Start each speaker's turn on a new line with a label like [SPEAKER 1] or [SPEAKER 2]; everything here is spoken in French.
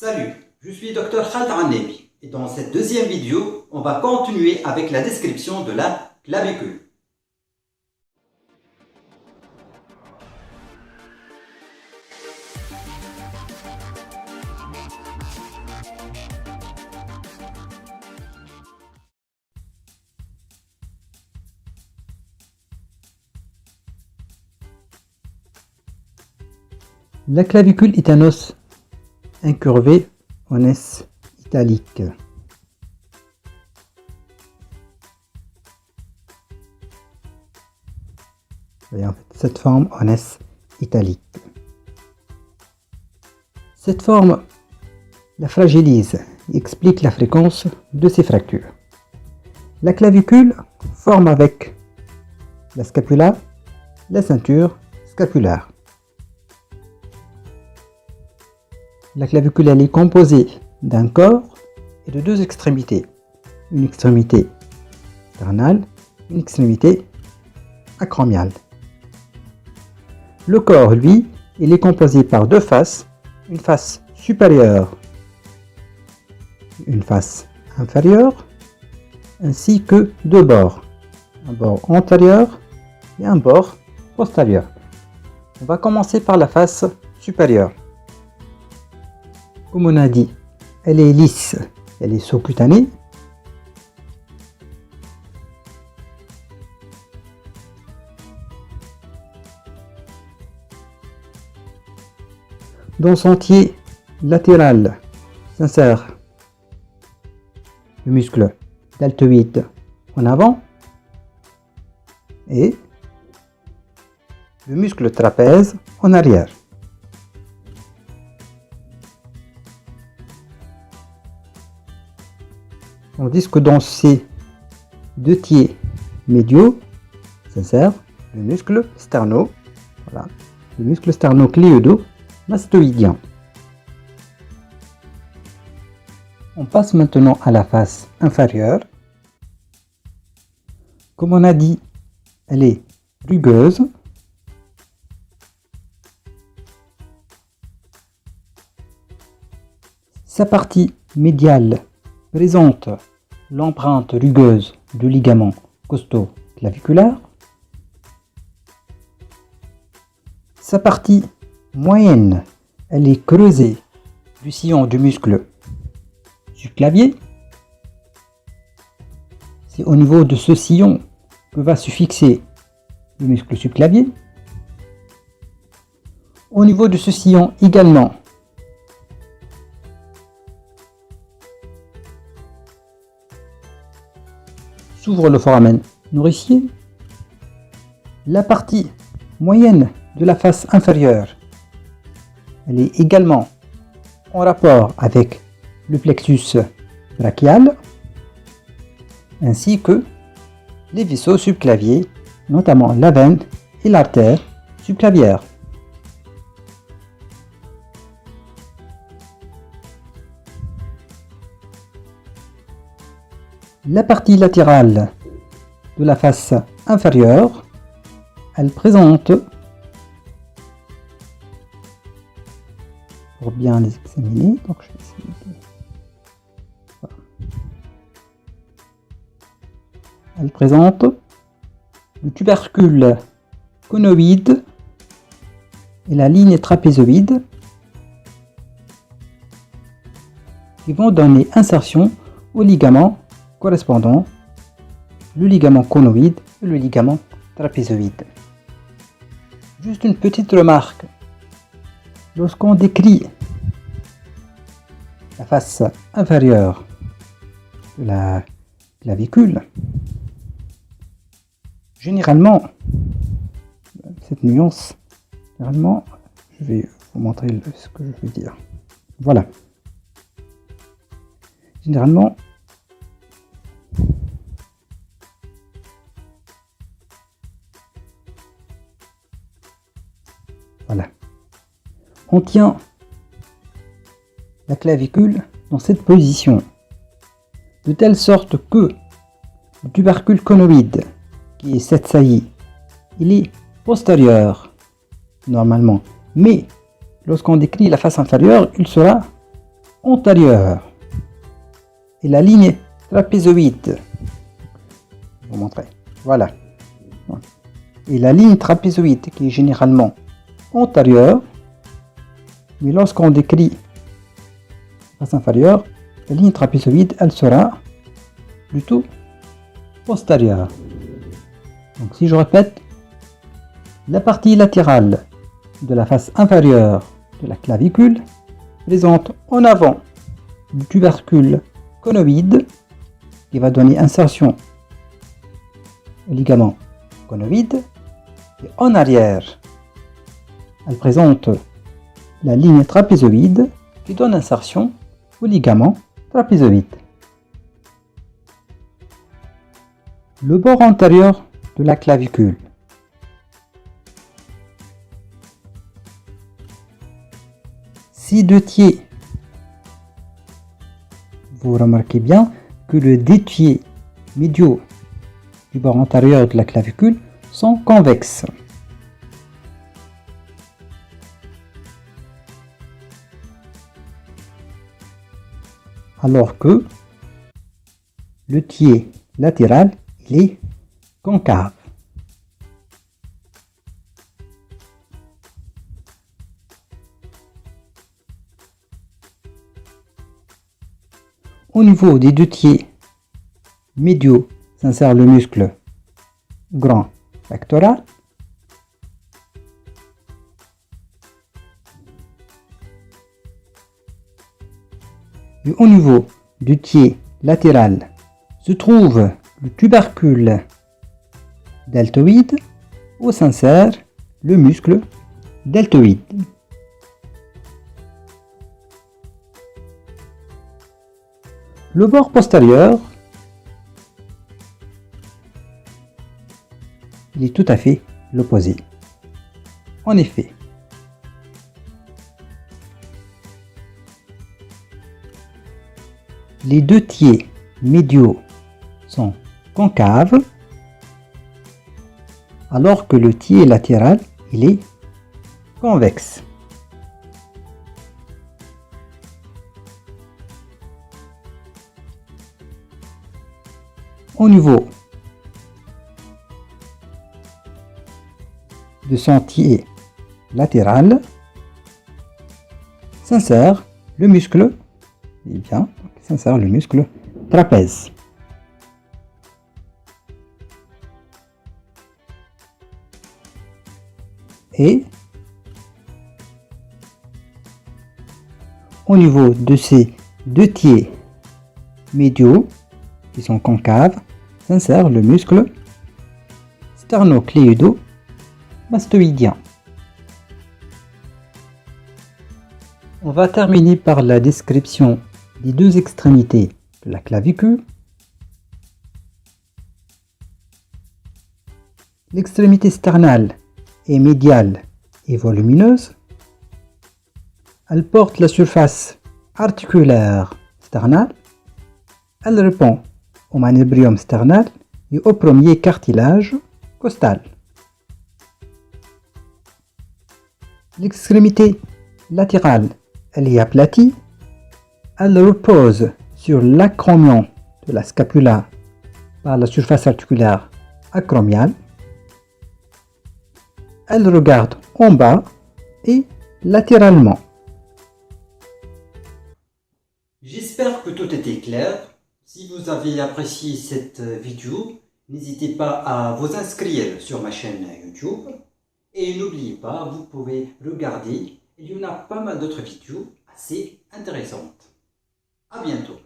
[SPEAKER 1] Salut, je suis Dr Khaled Annebi et dans cette deuxième vidéo, on va continuer avec la description de la clavicule. La clavicule est un os incurvé en S italique. Voyez en fait cette forme en S italique. Cette forme la fragilise et explique la fréquence de ces fractures. La clavicule forme avec la scapula la ceinture scapulaire. La clavicule elle est composée d'un corps et de deux extrémités. Une extrémité sternale, une extrémité acromiale. Le corps, lui, il est composé par deux faces, une face supérieure, une face inférieure, ainsi que deux bords, un bord antérieur et un bord postérieur. On va commencer par la face supérieure. Comme on a dit, elle est lisse, elle est sous-cutanée. Dans son sentier latéral s'insère le muscle deltoïde en avant et le muscle trapèze en arrière. Tandis que dans ces deux tiers médiaux s'insère le muscle sterno, voilà, le muscle sternocléido-mastoïdien. On passe maintenant à la face inférieure. Comme on a dit, elle est rugueuse. Sa partie médiale présente l'empreinte rugueuse du ligament costo-claviculaire. Sa partie moyenne, elle est creusée du sillon du muscle subclavier. C'est au niveau de ce sillon que va se fixer le muscle subclavier. Au niveau de ce sillon également, s'ouvre le foramen nourricier. La partie moyenne de la face inférieure, elle est également en rapport avec le plexus brachial, ainsi que les vaisseaux subclaviers, notamment la veine et l'artère subclavière. La partie latérale de la face inférieure, elle présente, pour bien les examiner, donc je vais essayer de... Voilà. Elle présente le tubercule conoïde et la ligne trapézoïde qui vont donner insertion au ligament correspondant, le ligament conoïde et le ligament trapézoïde. Juste une petite remarque. Lorsqu'on décrit la face inférieure de la clavicule, généralement, cette nuance, généralement, je vais vous montrer ce que je veux dire. Voilà. Généralement, voilà. On tient la clavicule dans cette position, de telle sorte que le tubercule conoïde, qui est cette saillie, il est postérieur normalement, mais lorsqu'on décrit la face inférieure, il sera antérieure et la ligne trapézoïde. Je vais vous montrer. Voilà. Et la ligne trapézoïde qui est généralement antérieure, mais lorsqu'on décrit la face inférieure, la ligne trapézoïde, elle sera plutôt postérieure. Donc si je répète, la partie latérale de la face inférieure de la clavicule présente en avant du tubercule conoïde qui va donner insertion au ligament conoïde, et en arrière elle présente la ligne trapézoïde qui donne insertion au ligament trapézoïde. Le bord antérieur de la clavicule. Si détiers, vous remarquez bien que le détiers médiaux du bord antérieur de la clavicule sont convexes. Alors que le tiers latéral, il est concave. Au niveau des deux tiers médiaux s'insère le muscle grand pectoral. Et au niveau du tiers latéral se trouve le tubercule deltoïde où s'insère le muscle deltoïde. Le bord postérieur, il est tout à fait l'opposé. En effet, les deux tiers médiaux sont concaves, alors que le tiers latéral, il est convexe. Au niveau de son tiers latéral s'insère le muscle, trapèze. Et au niveau de ces deux tiers médiaux qui sont concaves, s'insère le muscle sternocléido-mastoïdien. On va terminer par la description des deux extrémités de la clavicule. L'extrémité sternale est médiale et volumineuse. Elle porte la surface articulaire sternale. Elle répond au manubrium sternal et au premier cartilage costal. L'extrémité latérale, elle est aplatie. Elle repose sur l'acromion de la scapula par la surface articulaire acromiale. Elle regarde en bas et latéralement. J'espère que tout était clair. Si vous avez apprécié cette vidéo, n'hésitez pas à vous inscrire sur ma chaîne YouTube. Et n'oubliez pas, vous pouvez regarder, il y en a pas mal d'autres vidéos assez intéressantes. À bientôt.